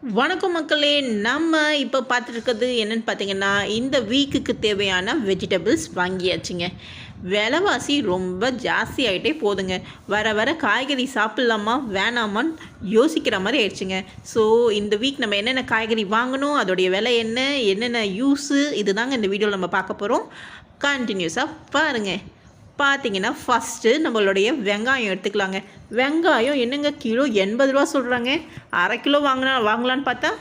வணக்கம் மக்களே. நம்ம இப்போ பார்த்துருக்கிறது என்னென்னு பார்த்தீங்கன்னா, இந்த வீக்குக்கு தேவையான வெஜிடபிள்ஸ் வாங்கியாச்சுங்க. விலைவாசி ரொம்ப ஜாஸ்தி ஆகிட்டே போகுதுங்க. வர வர காய்கறி சாப்பிட்லாமா வேணாமான்னு யோசிக்கிற மாதிரி ஆயிடுச்சுங்க. ஸோ இந்த வீக் நம்ம என்னென்ன காய்கறி வாங்கணும், அதோடைய விலை என்ன, என்னென்ன யூஸு, இது தாங்க இந்த வீடியோவில் நம்ம பார்க்க போகிறோம். கண்டினியூஸாக பாருங்கள். பார்த்தீங்கன்னா ஃபஸ்ட்டு நம்மளுடைய வெங்காயம் எடுத்துக்கலாங்க. வெங்காயம் என்னங்க கிலோ 80 ரூபா சொல்கிறாங்க. அரை கிலோ வாங்கலான்னு பார்த்தா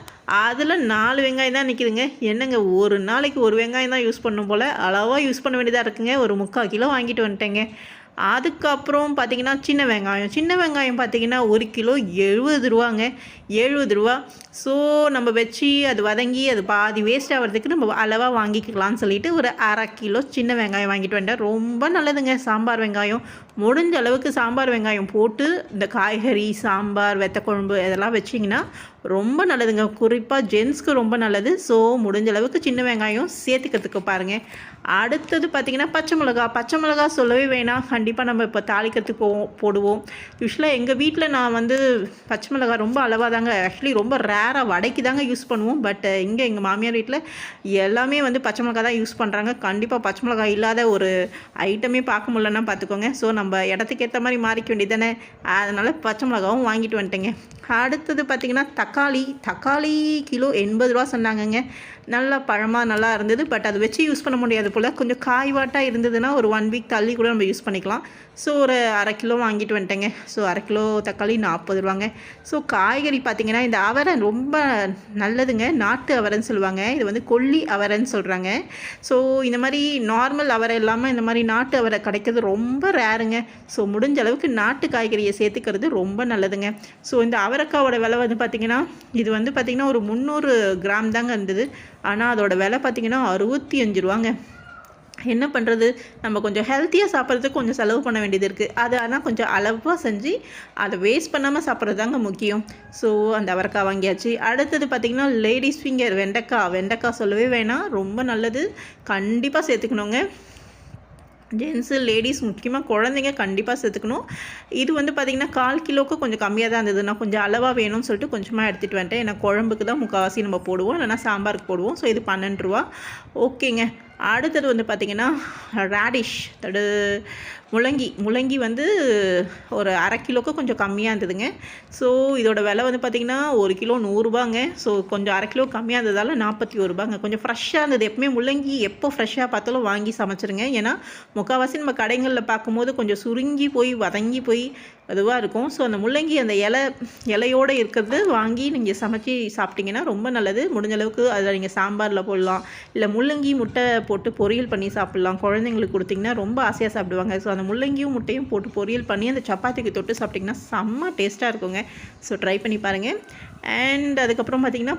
அதில் 4 வெங்காயம் தான் நிற்கிதுங்க. என்னங்க ஒரு நாளைக்கு ஒரு வெங்காயம் தான் யூஸ் பண்ணும் போல், அளவாக யூஸ் பண்ண வேண்டியதாக இருக்குங்க. ஒரு 3/4 கிலோ வாங்கிட்டு வந்துட்டேங்க. அதுக்கப்புறம் பார்த்திங்கன்னா சின்ன வெங்காயம் பார்த்திங்கன்னா 1 கிலோ 70 ரூபாங்க. 70 ரூபா. ஸோ நம்ம வச்சு அது வதங்கி அது பாதி வேஸ்ட் ஆகிறதுக்கு நம்ம அளவாக வாங்கிக்கலாம்னு சொல்லிட்டு ஒரு அரை கிலோ சின்ன வெங்காயம் வாங்கிட்டு வந்துட்டேன். ரொம்ப நல்லதுங்க சாம்பார் வெங்காயம். முடிஞ்ச அளவுக்கு சாம்பார் வெங்காயம் போட்டு இந்த காய்கறி சாம்பார் வெத்தக்குழம்பு இதெல்லாம் வச்சிங்கன்னா ரொம்ப நல்லதுங்க. குறிப்பாக ஜென்ஸ்க்கு ரொம்ப நல்லது. ஸோ முடிஞ்ச அளவுக்கு சின்ன வெங்காயம் சேர்த்துக்கிறதுக்கு பாருங்கள். அடுத்தது பார்த்திங்கன்னா பச்சை மிளகா சொல்லவே வேணாம். கண்டிப்பாக நம்ம இப்போ தாளிக்கிறதுக்கு போடுவோம். யூஸ்வலாக எங்கள் வீட்டில் நான் பச்சை மிளகா ரொம்ப அளவாக தாங்க, ஆக்சுவலி ரொம்ப ரேராக வடைக்கு தாங்க யூஸ் பண்ணுவோம். பட் இங்கே எங்கள் மாமியார் வீட்டில் எல்லாமே பச்சை மிளகா தான் யூஸ் பண்ணுறாங்க. கண்டிப்பாக பச்சை மிளகா இல்லாத ஒரு ஐட்டமே பார்க்க முடியலன்னா பார்த்துக்கோங்க. ஸோ நம்ம இடத்துக்கு ஏற்ற மாதிரி மாறிக்க வேண்டியது தானே. அதனால் பச்சை மிளகாவும் வாங்கிட்டு வந்துட்டேங்க. அடுத்தது பார்த்திங்கன்னா தக்காளி கிலோ 80 ரூபா சொன்னாங்கங்க. நல்லா பழமாக நல்லா இருந்தது. பட் அது வச்சு யூஸ் பண்ண முடியாது போல். கொஞ்சம் காய்வாட்டாக இருந்ததுன்னா ஒரு 1 வீக் தள்ளி கூட நம்ம யூஸ் பண்ணிக்கலாம். ஸோ ஒரு அரை கிலோ வாங்கிட்டு வந்துட்டேங்க. ஸோ அரை கிலோ தக்காளி 40 ரூபாங்க. ஸோ காய்கறி பார்த்திங்கன்னா இந்த அவரை ரொம்ப நல்லதுங்க. நாட்டு அவரைன்னு சொல்லுவாங்க. இது கொல்லி அவரைன்னு சொல்கிறாங்க. ஸோ இந்த மாதிரி நார்மல் அவரை இல்லாமல் இந்த மாதிரி நாட்டு அவரை கிடைக்கிறது ரொம்ப ரேருங்க. ஸோ முடிஞ்ச அளவுக்கு நாட்டு காய்கறியை சேர்த்துக்கிறது ரொம்ப நல்லதுங்க. ஸோ இந்த அவரைக்காவோட விலை பார்த்திங்கன்னா இது பார்த்திங்கன்னா ஒரு 300 கிராம் தாங்க இருந்தது. ஆனால் அதோட விலை பார்த்திங்கன்னா 65 ரூபாங்க. என்ன பண்ணுறது, நம்ம கொஞ்சம் ஹெல்த்தியாக சாப்பிட்றதுக்கு கொஞ்சம் செலவு பண்ண வேண்டியது இருக்குது. அது ஆனால் கொஞ்சம் அளவாக செஞ்சு அதை வேஸ்ட் பண்ணாமல் சாப்பிட்றது தாங்க முக்கியம். ஸோ அந்த அவரைக்காய் வாங்கியாச்சு. அடுத்தது பார்த்திங்கன்னா லேடிஸ் ஃபிங்கர் வெண்டைக்காய் சொல்லவே வேணாம், ரொம்ப நல்லது. கண்டிப்பாக சேர்த்துக்கணுங்க. ஜென்ஸு லேடிஸ் முக்கியமாக குழந்தைங்க கண்டிப்பாக சேர்த்துக்கணும். இது பார்த்திங்கன்னா 1/4 கிலோவுக்கு கொஞ்சம் கம்மியாக தான் இருந்தது. நான் கொஞ்சம் அளவாக வேணும்னு சொல்லிட்டு கொஞ்சமாக எடுத்துகிட்டு வந்துட்டேன். ஏன்னா குழம்புக்கு தான் முக்கால்வாசி நம்ம போடுவோம், இல்லைனா சாம்பாருக்கு போடுவோம். ஸோ இது 12 ரூபா. ஓகேங்க. அடுத்தது பார்த்திங்கன்னா ரேடிஷ் முள்ளங்கி ஒரு அரை கிலோவுக்கு கொஞ்சம் கம்மியாக இருந்ததுங்க. ஸோ இதோட விலை பார்த்திங்கன்னா 1 கிலோ 100 ரூபாங்க. ஸோ கொஞ்சம் அரை கிலோ கம்மியாக இருந்ததால் 41 ரூபாங்க. கொஞ்சம் ஃப்ரெஷ்ஷாக இருந்தது. எப்பவுமே முள்ளங்கி எப்போ ஃப்ரெஷ்ஷாக பார்த்தாலும் வாங்கி சமைச்சிருங்க. ஏன்னா முக்கால்வாசி நம்ம கடைகளில் பார்க்கும்போது கொஞ்சம் சுருங்கி போய் வதங்கி போய் அதுவாக இருக்கும். ஸோ அந்த முள்ளங்கி அந்த இலையோடு இருக்கிறது வாங்கி நீங்கள் சமைச்சி சாப்பிட்டிங்கன்னா ரொம்ப நல்லது. முடிஞ்ச அளவுக்கு அதில் நீங்கள் சாம்பாரில் போடலாம், இல்லை முள்ளங்கி முட்டை போட்டு பொரியல் பண்ணி சாப்பிட்லாம். குழந்தைங்களுக்கு கொடுத்திங்கன்னா ரொம்ப ஆசையாக சாப்பிடுவாங்க. ஸோ அந்த முள்ளங்கியும் முட்டையும் போட்டு பொரியல் பண்ணி அந்த சப்பாத்திக்கு தொட்டு சாப்பிட்டிங்கன்னா செம்ம டேஸ்ட்டாக இருக்குங்க. ஸோ ட்ரை பண்ணி பாருங்கள். அண்ட் அதுக்கப்புறம் பார்த்திங்கன்னா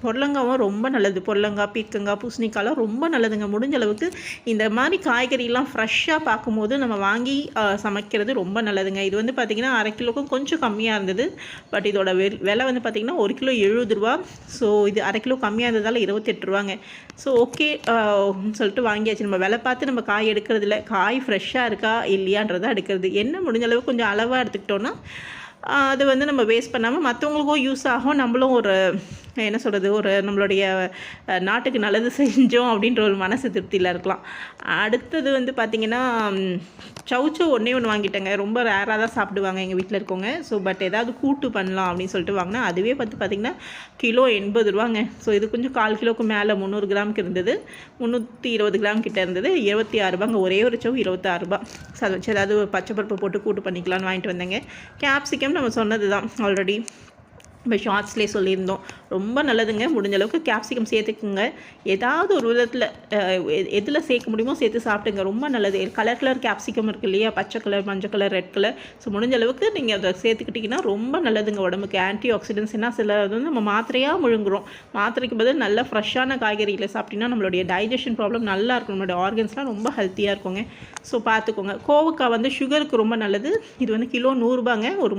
பொடலங்காவும் ரொம்ப நல்லது. பொடலங்காய், பீர்க்கங்காய், பூசணிக்காய்லாம் ரொம்ப நல்லதுங்க. முடிஞ்ச அளவுக்கு இந்த மாதிரி காய்கறிலாம் ஃப்ரெஷ்ஷாக பார்க்கும்போது நம்ம வாங்கி சமைக்கிறது ரொம்ப நல்லதுங்க. இது பார்த்திங்கன்னா அரை கிலோக்கும் கொஞ்சம் கம்மியாக இருந்தது. பட் இதோட விலை பார்த்திங்கன்னா 1 கிலோ 70 ரூபா. ஸோ இது அரை கிலோ கம்மியாக இருந்ததால் 28 ரூபாங்க. ஸோ ஓகே சொல்லிட்டு வாங்கியாச்சு. நம்ம விலை பார்த்து நம்ம காய் எடுக்கிறது இல்லை, காய் ஃப்ரெஷ்ஷாக இருக்கா இல்லையான்றதை எடுக்கிறது. என்ன முடிஞ்ச அளவுக்கு கொஞ்சம் அளவாக எடுத்துக்கிட்டோன்னா அது நம்ம வேஸ்ட் பண்ணாமல் மற்றவங்களுக்கும் யூஸ் ஆகும். நம்மளும் ஒரு என்ன சொல்கிறது, ஒரு நம்மளுடைய நாட்டுக்கு நல்லது செஞ்சோம் அப்படின்ற ஒரு மனசு திருப்தியில் இருக்கலாம். அடுத்தது பார்த்திங்கன்னா சவுச்சோ ஒன்றே ஒன்று வாங்கிட்டேங்க. ரொம்ப ரேராக தான் சாப்பிடுவாங்க எங்கள் வீட்டில் இருக்கவங்க. ஸோ பட் ஏதாவது கூட்டு பண்ணலாம் அப்படின்னு சொல்லிட்டு வாங்கினா அதுவே பார்த்திங்கன்னா கிலோ 80 ரூபாங்க. ஸோ இது கொஞ்சம் 1/4 கிலோவுக்கு மேலே 300 கிராமுக்கு இருந்தது. 320 கிராம் கிட்டே இருந்தது. 26 ரூபாங்க. ஒரே ஒரு சவு 26 ரூபா. ஸோ அதை வச்சு ஏதாவது பச்சை பருப்பு போட்டு கூட்டு பண்ணிக்கலான்னு வாங்கிட்டு வந்தேங்க. கேப்சிகம் நம்ம சொன்னது தான் ஆல்ரெடி, இப்போ ஷார்ட்ஸ்லேயே சொல்லியிருந்தோம். ரொம்ப நல்லதுங்க. முடிஞ்ச அளவுக்கு கேப்சிகம் சேர்த்துக்குங்க. ஏதாவது ஒரு விதத்தில் எதில் சேர்க்க முடியுமோ சேர்த்து சாப்பிட்டுங்க. ரொம்ப நல்லது. கலர் கேப்சிகம் இருக்குது இல்லையா, பச்சை கலர், மஞ்சள் கலர், ரெட் கலர். ஸோ முடிஞ்ச அளவுக்கு நீங்கள் அதை சேர்த்துக்கிட்டிங்கன்னா ரொம்ப நல்லதுங்க உடம்புக்கு. ஆன்டி ஆக்சிடென்ட்ஸ் என்ன சில நம்ம மாத்திரையாக முழுங்குறோம். மாத்திரைக்கு பதில் நல்ல ஃப்ரெஷ்ஷான காய்கறியில் சாப்பிட்டிங்கன்னா நம்மளுடைய டைஜஷன் ப்ராப்ளம் நல்லா இருக்கும். நம்மளுடைய ஆர்கன்ஸ்லாம் ரொம்ப ஹெல்த்தியாக இருக்குங்க. ஸோ பார்த்துக்கோங்க. கோவக்காய் சுகருக்கு ரொம்ப நல்லது. இது கிலோ 100 ரூபாங்க. ஒரு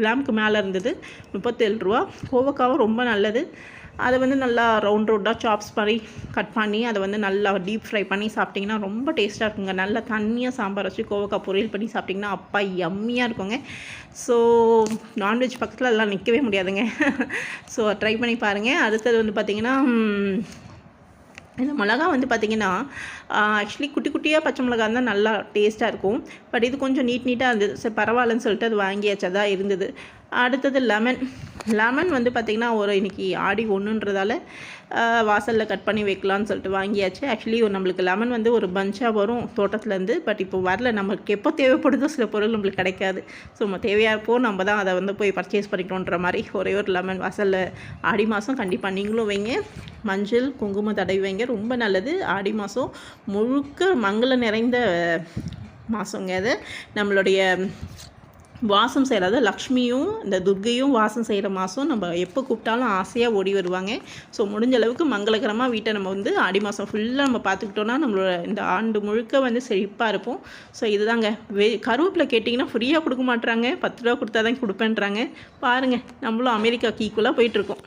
கிராமுக்கு மேலே இருந்தது. 37 ரூபா. கோவக்காவும் ரொம்ப நல்லது. அதை வந்து நல்லா ரவுண்டாக சாப்ஸ் மாதிரி கட் பண்ணி அதை வந்து நல்லா டீப் ஃப்ரை பண்ணி சாப்பிட்டிங்கன்னா ரொம்ப டேஸ்ட்டாக இருக்குங்க. நல்லா தண்ணியாக சாம்பார் வச்சு கோவக்காய் பொரியல் பண்ணி சாப்பிட்டிங்கன்னா அப்பா யம்மியாக இருக்குங்க. ஸோ நான்வெஜ் பக்கத்தில் எல்லாம் நிற்கவே முடியாதுங்க. ஸோ ட்ரை பண்ணி பாருங்கள். அடுத்தது வந்து பார்த்திங்கன்னா இந்த மிளகா வந்து பார்த்திங்கன்னா ஆக்சுவலி குட்டி குட்டியாக பச்சை மிளகா இருந்தால் நல்லா டேஸ்ட்டாக இருக்கும். பட் இது கொஞ்சம் நீட்டாக இருந்தது. சரி பரவாயில்லன்னு சொல்லிட்டு அது வாங்கியாச்சதாக இருந்தது. அடுத்தது லெமன் வந்து பார்த்திங்கன்னா இன்றைக்கி ஆடி 1ன்றதால வாசலில் கட் பண்ணி வைக்கலான்னு சொல்லிட்டு வாங்கியாச்சு. ஆக்சுவலி நம்மளுக்கு லெமன் வந்து ஒரு பஞ்சாக வரும் தோட்டத்துலேருந்து. பட் இப்போ வரல. நமக்கு எப்போ தேவைப்படுதோ சில பொருள் நம்மளுக்கு கிடைக்காது. ஸோ நம்ம தேவையாக நம்ம தான் அதை வந்து போய் பர்ச்சேஸ் பண்ணிக்கணுன்ற மாதிரி ஒரே ஒரு லெமன் வாசலில் ஆடி மாதம் கண்டிப்பாக நீங்களும் வைங்க. மஞ்சள் குங்குமம் தடவி வைங்க, ரொம்ப நல்லது. ஆடி மாதம் முழுக்க மங்கள நிறைந்த மாதங்க அது. நம்மளுடைய வாசம் செய்கிறது லக்ஷ்மியும் இந்த துர்க்கையும் வாசம் செய்கிற மாதம். நம்ம எப்போ கூப்பிட்டாலும் ஆசையாக ஓடி வருவாங்க. ஸோ முடிஞ்ச அளவுக்கு மங்களகரமாக வீட்டை நம்ம வந்து ஆடி மாதம் ஃபுல்லாக நம்ம பார்த்துக்கிட்டோன்னா நம்மளோட இந்த ஆண்டு முழுக்க வந்து செழிப்பாக இருப்போம். ஸோ இதுதாங்க. கருவேப்பிலை கேட்டிங்கன்னா ஃப்ரீயாக கொடுக்க மாட்டுறாங்க. 10 ரூபா கொடுத்தா தான் கொடுப்பேன்றாங்க. பாருங்கள், நம்மளும் அமெரிக்காவுக்கு ஈக்குவலாக போயிட்டுருக்கோம்.